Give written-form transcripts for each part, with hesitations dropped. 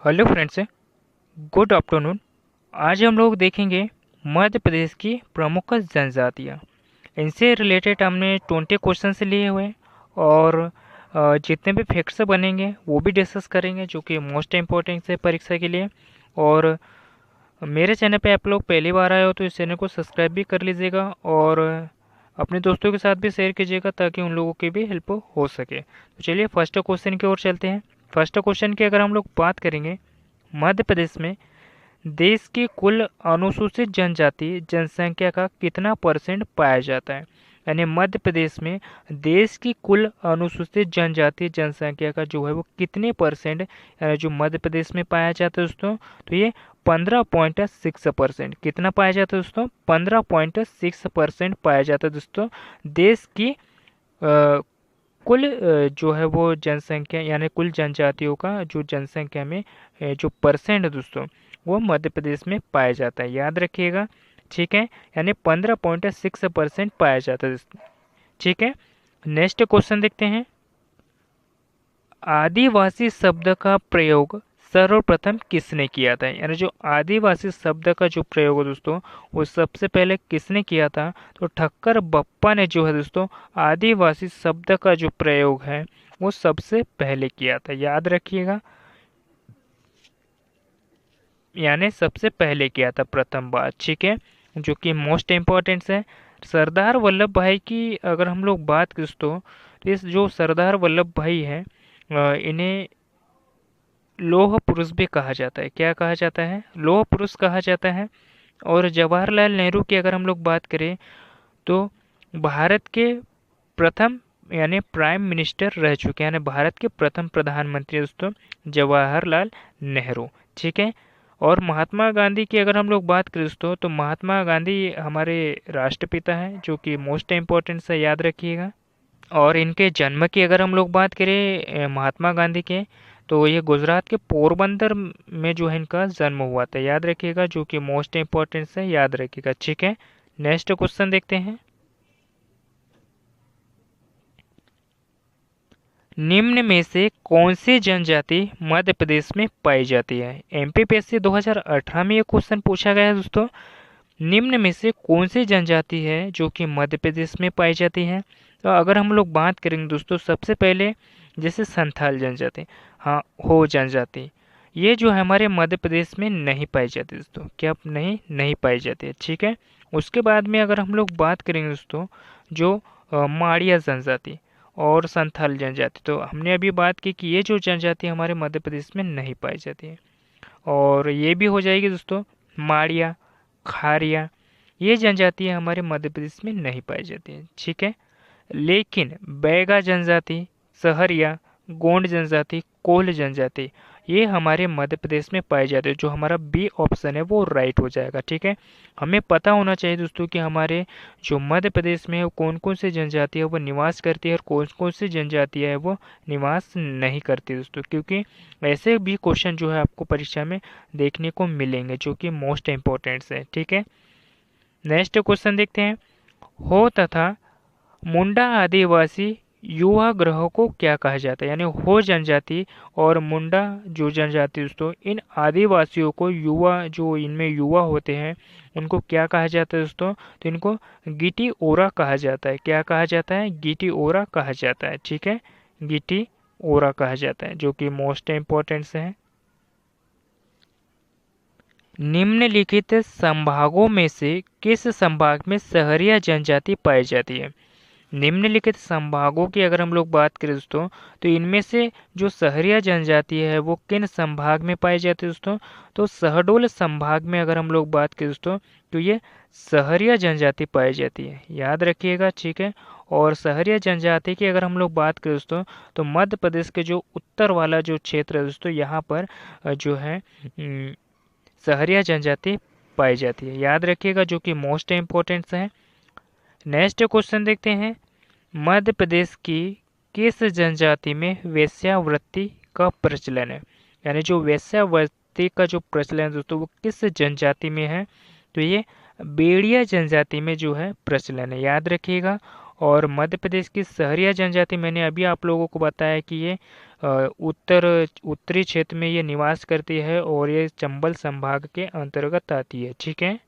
Hello friends, good afternoon. आज हम लोग देखेंगे मध्य प्रदेश की प्रमुख जनजातियाँ। इनसे रिलेटेड हमने 20 क्वेश्चन लिए हुए हैं और जितने भी फैक्ट्स बनेंगे वो भी डिस्कस करेंगे, जो कि मोस्ट इम्पोर्टेंट है परीक्षा के लिए। और मेरे चैनल पे आप लोग पहली बार आए हो तो इस चैनल को सब्सक्राइब भी कर लीजिएगा और अपने दोस्तों के साथ भी शेयर कीजिएगा ताकि उन लोगों की भी हेल्प हो सके। तो चलिए फर्स्ट क्वेश्चन की ओर चलते हैं। फर्स्ट क्वेश्चन की अगर हम लोग बात करेंगे, मध्य प्रदेश में देश की कुल अनुसूचित जनजाति जनसंख्या का कितना परसेंट पाया जाता है। यानी मध्य प्रदेश में देश की कुल अनुसूचित जनजाति जनसंख्या का जो है वो कितने परसेंट यानी जो मध्य प्रदेश में पाया जाता है दोस्तों, तो ये 15.6%। कितना पाया जाता है दोस्तों? 15.6% पाया जाता है दोस्तों। देश की कुल जो है वो जनसंख्या यानी कुल जनजातियों का जो जनसंख्या में जो परसेंट है दोस्तों, वो मध्य प्रदेश में पाया जाता है। याद रखिएगा, ठीक है। यानी 15.6% पाया जाता है दोस्तों, ठीक है। नेक्स्ट क्वेश्चन देखते हैं। आदिवासी शब्द का प्रयोग सर्वप्रथम किसने किया था? यानी जो आदिवासी शब्द का जो प्रयोग है दोस्तों, वो सबसे पहले किसने किया था? तो ठक्कर बप्पा ने जो है दोस्तों आदिवासी शब्द का जो प्रयोग है वो सबसे पहले किया था। याद रखिएगा, यानी सबसे पहले किया था प्रथम बार, ठीक है, जो कि मोस्ट इम्पोर्टेंट है। सरदार वल्लभ भाई की अगर हम लोग बात करें दोस्तों, तो इस जो सरदार वल्लभ भाई है इन्हें लौह पुरुष भी कहा जाता है। क्या कहा जाता है? लौह पुरुष कहा जाता है। और जवाहरलाल नेहरू की अगर हम लोग बात करें तो भारत के प्रथम यानी प्राइम मिनिस्टर रह चुके हैं, यानी भारत के प्रथम प्रधानमंत्री दोस्तों जवाहरलाल नेहरू, ठीक है। और महात्मा गांधी की अगर हम लोग बात करें दोस्तों, तो महात्मा गांधी हमारे राष्ट्रपिता हैं, जो कि मोस्ट इम्पोर्टेंट है, याद रखिएगा। और इनके जन्म की अगर हम लोग बात करें महात्मा गांधी के, तो ये गुजरात के पोरबंदर में जो है इनका जन्म हुआ था। याद रखिएगा, जो कि मोस्ट इम्पोर्टेंट है, याद रखिएगा, ठीक है। नेक्स्ट क्वेश्चन देखते हैं। निम्न में से कौन सी जनजाति मध्य प्रदेश में पाई जाती है? एमपीपीएससी 2018 में ये क्वेश्चन पूछा गया है दोस्तों। निम्न में से कौन सी जनजाति है जो कि मध्य प्रदेश में पाई जाती है? तो अगर हम लोग बात करेंगे दोस्तों, सबसे पहले जैसे संथाल जनजाति, हाँ, हो जनजाति, ये जो है हमारे मध्य प्रदेश में नहीं पाई जाती दोस्तों। क्या नहीं नहीं पाई जाती है, ठीक है। उसके बाद में अगर हम लोग बात करेंगे दोस्तों, जो माड़िया जनजाति और संथाल जनजाति, तो हमने अभी बात की कि ये जो जनजाति हमारे मध्य प्रदेश में नहीं पाई जाती है। और ये भी हो जाएगी दोस्तों माड़िया, खारिया, ये जनजातियाँ हमारे मध्य प्रदेश में नहीं पाई जाती हैं, ठीक है। लेकिन बैगा जनजाति, सहरिया, गोंड जनजाति, कोल जनजाति, ये हमारे मध्य प्रदेश में पाई जाती है। जो हमारा बी ऑप्शन है वो राइट हो जाएगा, ठीक है। हमें पता होना चाहिए दोस्तों कि हमारे जो मध्य प्रदेश में है वो कौन कौन सी जनजातियाँ वो निवास करती है और कौन कौन सी जनजातियाँ है वो निवास नहीं करती दोस्तों, क्योंकि ऐसे भी क्वेश्चन जो है आपको परीक्षा में देखने को मिलेंगे, जो कि मोस्ट इम्पोर्टेंट्स है, ठीक है। नेक्स्ट क्वेश्चन देखते हैं। हो तथा मुंडा आदिवासी युवा ग्रह को क्या कहा जाता है? यानी हो जनजाति और मुंडा जो जनजाति दोस्तों, इन आदिवासियों को युवा, जो इनमें युवा होते हैं, उनको क्या कहा जाता है दोस्तों? तो इनको गिटी ओरा कहा जाता है। क्या कहा जाता है? गिटी ओरा कहा जाता है, ठीक है। गिटी ओरा कहा जाता है, जो कि मोस्ट इम्पोर्टेंट है। निम्नलिखित संभागों में से किस संभाग में सहरिया जनजाति पाई जाती है? निम्नलिखित संभागों की अगर हम लोग बात करें दोस्तों, तो इनमें से जो सहरिया जनजाति है वो किन संभाग में पाई जाती है दोस्तों? तो शहडोल संभाग में अगर हम लोग बात करें दोस्तों, तो ये सहरिया जनजाति पाई जाती है। याद रखिएगा, ठीक है। और सहरिया जनजाति की अगर हम लोग बात करें दोस्तों, तो मध्य प्रदेश के जो उत्तर वाला जो क्षेत्र है दोस्तों, यहाँ पर जो है सहरिया जनजाति पाई जाती है। याद रखिएगा, जो कि मोस्ट इम्पोर्टेंट है। नेक्स्ट क्वेश्चन देखते हैं। मध्य प्रदेश की किस जनजाति में वेश्यावृत्ति का प्रचलन है? यानी जो वेश्यावृत्ति का जो प्रचलन है दोस्तों, वो किस जनजाति में है? तो ये बेड़िया जनजाति में जो है प्रचलन है। याद रखिएगा। और मध्य प्रदेश की सहरिया जनजाति मैंने अभी आप लोगों को बताया कि ये उत्तरी क्षेत्र में ये निवास करती है और ये चंबल संभाग के अंतर्गत आती है। ठीक है।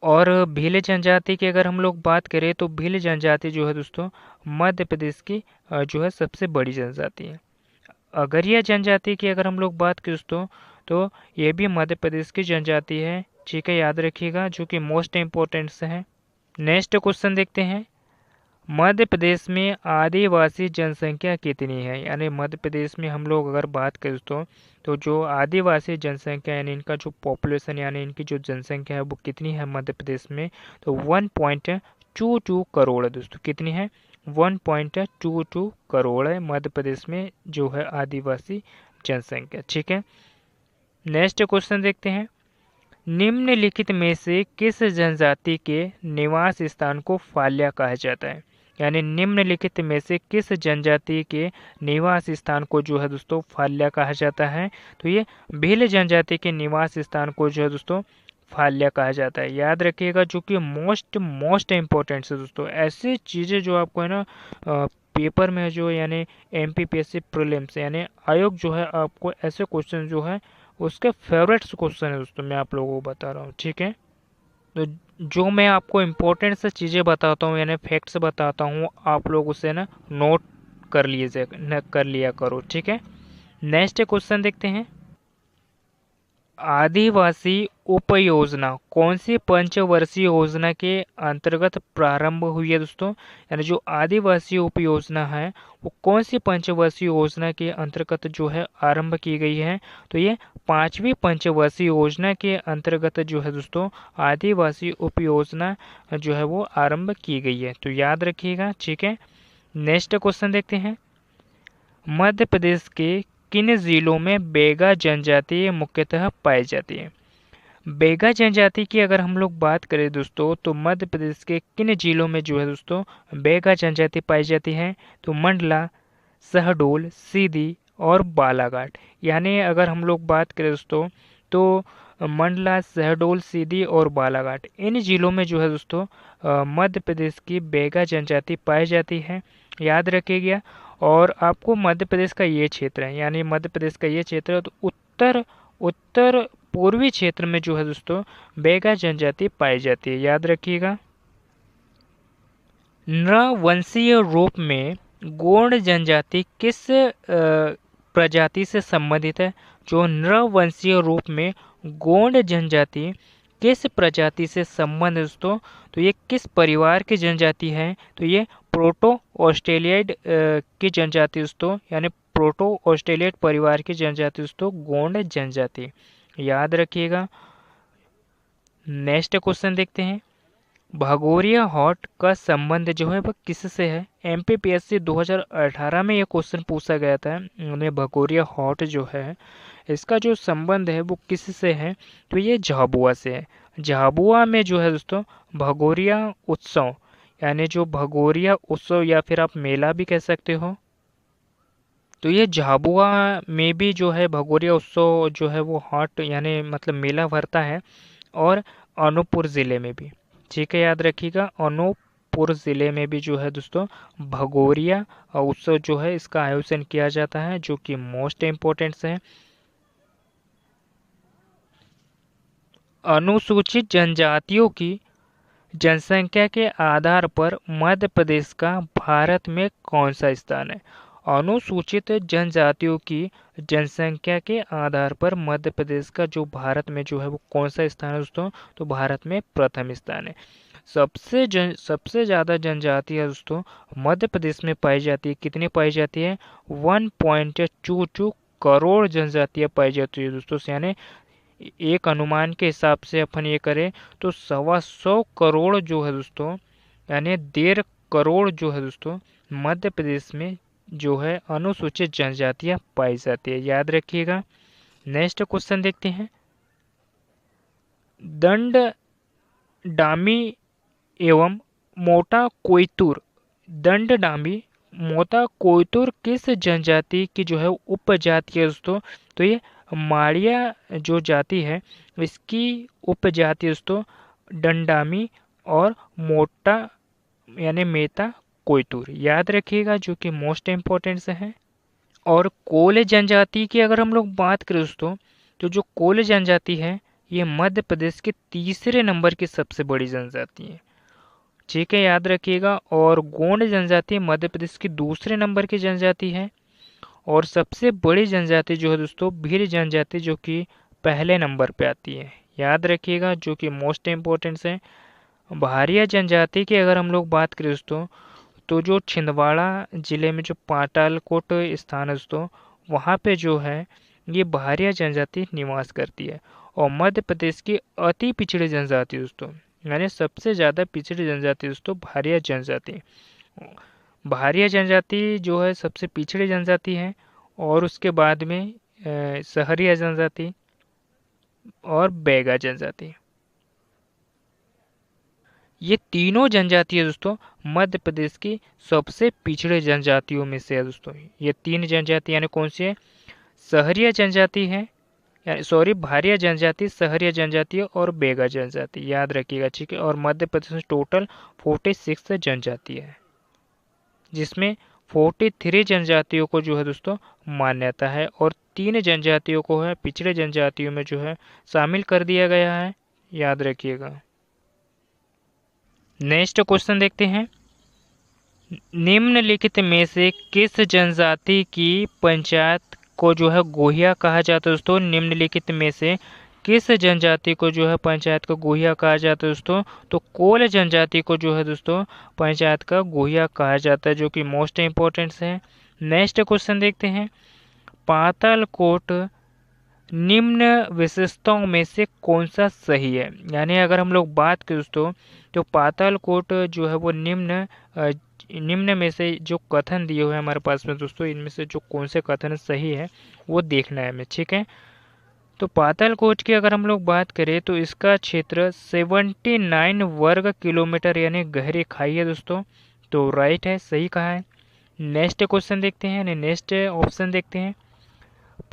और भील जनजाति की अगर हम लोग बात करें तो भील जनजाति जो है दोस्तों मध्य प्रदेश की जो है सबसे बड़ी जनजाति है। अगरिया जनजाति की अगर हम लोग बात करें दोस्तों तो ये भी मध्य प्रदेश की जनजाति है। ठीक है, याद रखिएगा, जो कि मोस्ट इम्पोर्टेंट है। नेक्स्ट क्वेश्चन देखते हैं, मध्य प्रदेश में आदिवासी जनसंख्या कितनी है? यानी मध्य प्रदेश में हम लोग अगर बात करें दोस्तों तो जो आदिवासी जनसंख्या यानी इनका जो पॉपुलेशन यानी इनकी जो जनसंख्या है वो कितनी है मध्य प्रदेश में? तो 1.22 करोड़ है दोस्तों। कितनी है? 1.22 करोड़ है मध्य प्रदेश में जो है आदिवासी जनसंख्या। ठीक है। नेक्स्ट क्वेश्चन देखते हैं, निम्नलिखित में से किस जनजाति के निवास स्थान को फाल्या कहा जाता है? यानी निम्नलिखित में से किस जनजाति के निवास स्थान को जो है दोस्तों फाल्या कहा जाता है? तो ये भील जनजाति के निवास स्थान को जो है दोस्तों फाल्या कहा जाता है। याद रखिएगा, जो कि मोस्ट इम्पोर्टेंट है दोस्तों। ऐसी चीज़ें जो आपको है ना पेपर में जो यानी एमपीपीएससी प्रीलिम्स यानी आयोग जो है आपको ऐसे क्वेश्चन जो है उसके फेवरेट्स क्वेश्चन है दोस्तों, मैं आप लोगों को बता रहा हूँ। ठीक है। तो जो मैं आपको इम्पोर्टेंट से चीज़ें बताता हूँ यानी फैक्ट्स बताता हूँ, आप लोग उसे ना नोट कर लिया करो। ठीक है। नेक्स्ट क्वेश्चन देखते हैं, आदिवासी उपयोजना कौन सी पंचवर्षीय योजना के अंतर्गत प्रारंभ हुई है दोस्तों? यानी जो आदिवासी उपयोजना है वो कौन सी पंचवर्षीय योजना के अंतर्गत जो है आरंभ की गई है? तो ये 5वीं पंचवर्षीय योजना के अंतर्गत जो है दोस्तों आदिवासी उपयोजना जो है वो आरंभ की गई है। तो याद रखिएगा। ठीक है। नेक्स्ट क्वेश्चन देखते हैं, मध्य प्रदेश के किन जिलों में बेगा जनजाति मुख्यतः पाई जाती है? बेगा जनजाति की अगर हम लोग बात करें दोस्तों तो मध्य प्रदेश के किन जिलों में जो है दोस्तों बेगा जनजाति पाई जाती है? तो मंडला, शहडोल, सीधी और बालाघाट। यानी अगर हम लोग बात करें दोस्तों तो मंडला, शहडोल, सीधी और बालाघाट इन जिलों में जो है दोस्तों मध्य प्रदेश की बेगा जनजाति पाई जाती है। याद रखिएगा। और आपको मध्य प्रदेश का ये क्षेत्र है यानी मध्य प्रदेश का ये क्षेत्र है तो उत्तर पूर्वी क्षेत्र में जो है दोस्तों बेगा जनजाति पाई जाती है। याद रखिएगा। नृवंशीय रूप में गोंड जनजाति किस प्रजाति से संबंधित है? जो नृवंशीय रूप में गोंड जनजाति किस प्रजाति से संबंध है दोस्तों? तो ये किस परिवार की जनजाति है? तो ये प्रोटो ऑस्ट्रेलियाइड की जनजाति दोस्तों यानी प्रोटो ऑस्ट्रेलियाइड परिवार की जनजाति दोस्तों गोंड जनजाति। याद रखिएगा। नेक्स्ट क्वेश्चन देखते हैं, भगोरिया हॉट का संबंध जो है वह किससे है? एमपीपीएससी 2018 में यह क्वेश्चन पूछा गया था। उन्हें भगोरिया हॉट जो है इसका जो संबंध है वो किससे है? तो ये झाबुआ से है। झाबुआ में जो है दोस्तों भगोरिया उत्सव यानी जो भगोरिया उत्सव या फिर आप मेला भी कह सकते हो, तो ये झाबुआ में भी जो है भगोरिया उत्सव जो है वो हॉट यानी मतलब मेला भरता है और अनूपपुर ज़िले में भी। ठीक है, याद रखिएगा। अनूपपुर ज़िले में भी जो है दोस्तों भगोरिया उत्सव जो है इसका आयोजन किया जाता है, जो कि मोस्ट इम्पोर्टेंट है। अनुसूचित जनजातियों की जनसंख्या के आधार पर मध्य प्रदेश का भारत में कौन सा स्थान है? अनुसूचित जनजातियों की जनसंख्या के आधार पर मध्य प्रदेश का जो भारत में जो है वो कौन सा स्थान है दोस्तों? तो भारत में प्रथम स्थान है। सबसे ज़्यादा जनजातियाँ दोस्तों मध्य प्रदेश में पाई जाती है। कितनी पाई जाती है? 1.22 करोड़ जनजातियाँ पाई जाती है दोस्तों। यानी एक अनुमान के हिसाब से अपन ये करें तो 125 करोड़ जो है दोस्तों यानी 1.5 करोड़ जो है दोस्तों मध्य प्रदेश में जो है अनुसूचित जनजातियां पाई जाती है। याद रखिएगा। नेक्स्ट क्वेश्चन देखते हैं, दंड डामी एवं मोटा कोयतुर दंड डामी मोटा कोयतुर किस जनजाति की जो है उपजाति है दोस्तों? तो ये माड़िया जो जाति है इसकी उपजाति दोस्तों डंडामी और मोटा यानी मेता कोयतुर, याद रखिएगा, जो कि मोस्ट इम्पोर्टेंट है। और कोल जनजाति की अगर हम लोग बात करें दोस्तों, तो जो कोल जनजाति है ये मध्य प्रदेश के तीसरे नंबर की सबसे बड़ी जनजाति है, ठीक है, याद रखिएगा। और गोंड जनजाति मध्य प्रदेश की दूसरे नंबर की जनजाति है। और सबसे बड़ी जनजाति जो है दोस्तों भील जनजाति, जो कि पहले नंबर पे आती है, याद रखिएगा, जो कि मोस्ट इम्पोर्टेंट है। भारिया जनजाति की अगर हम लोग बात करें दोस्तों, तो जो छिंदवाड़ा जिले में जो पाटालकोट स्थान है दोस्तों, वहाँ पे जो है ये भारिया जनजाति निवास करती है। और मध्य प्रदेश की अति पिछड़ी जनजाति दोस्तों, यानी सबसे ज़्यादा पिछड़ी जनजाति दोस्तों भारिया जनजाति। भारिया जनजाति जो है सबसे पिछड़ी जनजाति है। और उसके बाद में सहरिया जनजाति और बैगा जनजाति, ये तीनों जनजातियां दोस्तों मध्य प्रदेश की सबसे पिछड़े जनजातियों में से है दोस्तों। ये तीन जनजाति यानी कौन सी है, सहरिया जनजाति है, सॉरी भारिया जनजाति, सहरिया जनजाति और बैगा जनजाति, याद रखिएगा, ठीक है। और मध्य प्रदेश में टोटल 46 जनजाति है, जिसमें 43 जनजातियों को जो है दोस्तों मान्यता है और 3 जनजातियों को है पिछड़े जनजातियों में जो है शामिल कर दिया गया है, याद रखिएगा। नेक्स्ट क्वेश्चन देखते हैं, निम्नलिखित में से किस जनजाति की पंचायत को जो है गोहिया कहा जाता है दोस्तों। निम्नलिखित में से किस जनजाति को जो है पंचायत का गोहिया कहा जाता है दोस्तों, तो कोल जनजाति को जो है दोस्तों पंचायत का गोहिया कहा जाता है, जो कि मोस्ट इम्पोर्टेंट है। नेक्स्ट क्वेश्चन देखते हैं, पातालकोट निम्न विशेषताओं में से कौन सा सही है। यानी अगर हम लोग बात करें दोस्तों, तो पातालकोट जो है वो निम्न में से जो कथन दिए हुए हैं हमारे पास में दोस्तों, इनमें से जो कौन से कथन सही है वो देखना है हमें, ठीक है। तो पातालकोट की अगर हम लोग बात करें तो इसका क्षेत्र 79 वर्ग किलोमीटर यानी गहरी खाई है दोस्तों, तो राइट है, सही कहा है। नेक्स्ट क्वेश्चन देखते हैं, यानी नेक्स्ट ऑप्शन देखते हैं,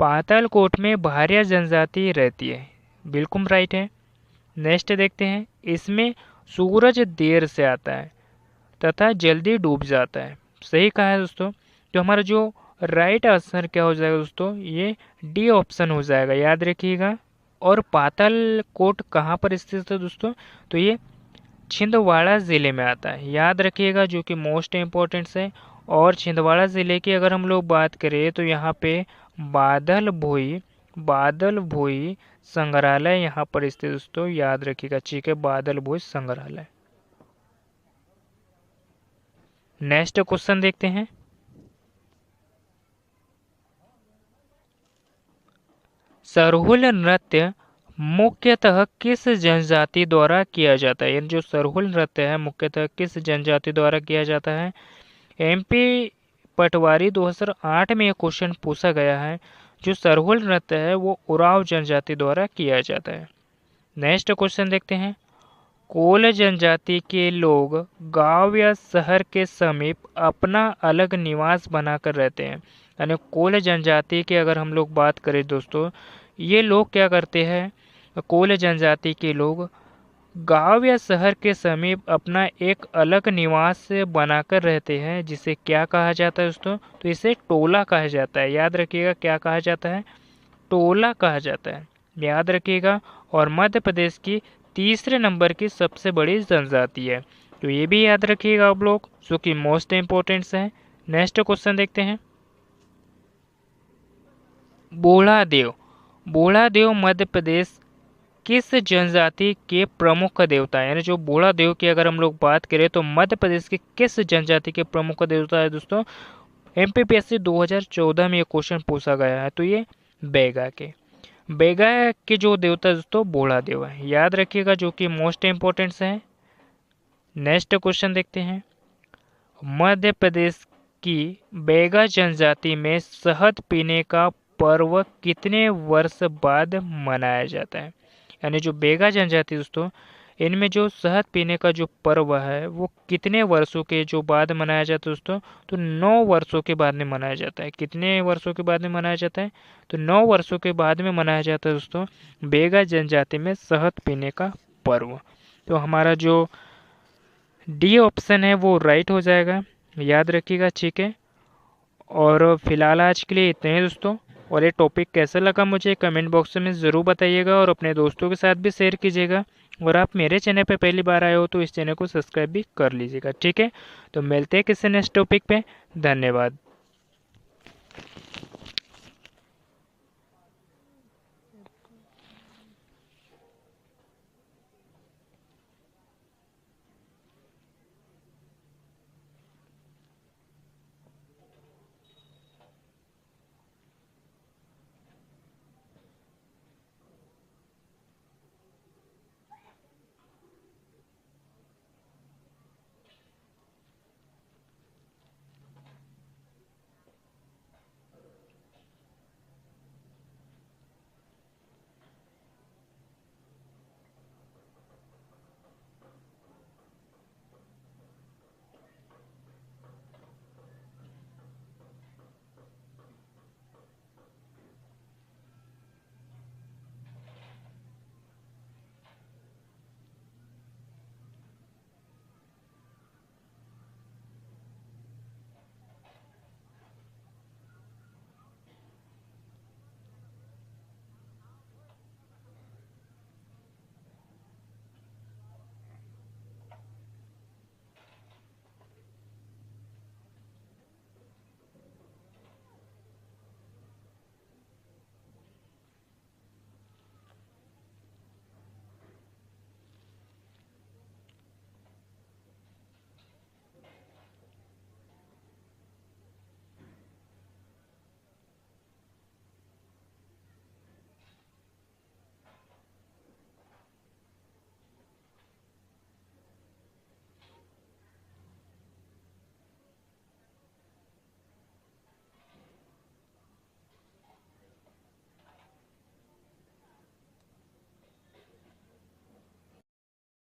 पातालकोट में भारिया जनजाति रहती है, बिल्कुल राइट है। नेक्स्ट देखते हैं, इसमें सूरज देर से आता है तथा जल्दी डूब जाता है, सही कहा है दोस्तों। तो हमारा जो राइट आंसर क्या हो जाएगा दोस्तों, ये डी ऑप्शन हो जाएगा, याद रखिएगा। और पातालकोट कहाँ पर स्थित है दोस्तों, तो ये छिंदवाड़ा ज़िले में आता है, याद रखिएगा, जो कि मोस्ट इम्पोर्टेंट है। और छिंदवाड़ा ज़िले की अगर हम लोग बात करें तो यहाँ पे बादल भोई संग्रहालय यहाँ पर स्थित दोस्तों, याद रखिएगा, ठीक है, बादल भोई संग्रहालय। नेक्स्ट क्वेश्चन देखते हैं, सरहुल नृत्य मुख्यतः किस जनजाति द्वारा किया जाता है। यानी जो सरहुल नृत्य है मुख्यतः किस जनजाति द्वारा किया जाता है। एमपी पटवारी 2008 में यह क्वेश्चन पूछा गया है। जो सरहुल नृत्य है वो उरांव जनजाति द्वारा किया जाता है। नेक्स्ट क्वेश्चन देखते हैं, कोल जनजाति के लोग गांव या शहर के समीप अपना अलग निवास बनाकर रहते हैं। यानी कोल जनजाति की अगर हम लोग बात करें दोस्तों, ये लोग क्या करते हैं, कोल जनजाति के लोग गांव या शहर के समीप अपना एक अलग निवास बनाकर रहते हैं, जिसे क्या कहा जाता है दोस्तों, तो इसे टोला कहा जाता है, याद रखिएगा, क्या कहा जाता है, टोला कहा जाता है, याद रखिएगा। और मध्य प्रदेश की तीसरे नंबर की सबसे बड़ी जनजाति है, तो ये भी याद रखिएगा आप लोग, जो कि मोस्ट इम्पोर्टेंट है। नेक्स्ट क्वेश्चन देखते हैं, बूढ़ा देव मध्य प्रदेश किस जनजाति के प्रमुख देवता है। यानी जो बूढ़ा देव की अगर हम लोग बात करें तो मध्य प्रदेश के किस जनजाति के प्रमुख देवता है दोस्तों। एमपीपीएससी 2014 में ये क्वेश्चन पूछा गया है, तो ये बैगा के जो देवता दोस्तों बूढ़ा देव है, याद रखिएगा, जो कि मोस्ट इम्पोर्टेंट है। नेक्स्ट क्वेश्चन देखते हैं, मध्य प्रदेश की बैगा जनजाति में शहद पीने का पर्व कितने वर्ष बाद मनाया जाता है। यानी जो बैगा जनजाति दोस्तों, इनमें जो शहद पीने का जो पर्व है वो कितने वर्षों के जो बाद मनाया जाता है दोस्तों, तो 9 वर्षों के बाद में मनाया जाता है। कितने वर्षों के बाद में मनाया जाता है, तो 9 वर्षों के बाद में मनाया जाता है दोस्तों बैगा जनजाति में शहद पीने का पर्व। तो हमारा जो डी ऑप्शन है वो राइट हो जाएगा। याद रखिएगा, ठीक है। और फिलहाल आज के लिए इतने ही दोस्तों। और ये टॉपिक कैसा लगा मुझे कमेंट बॉक्स में ज़रूर बताइएगा और अपने दोस्तों के साथ भी शेयर कीजिएगा। और आप मेरे चैनल पे पहली बार आए हो तो इस चैनल को सब्सक्राइब भी कर लीजिएगा, ठीक है। तो मिलते हैं किसी नेक्स्ट टॉपिक पे। धन्यवाद।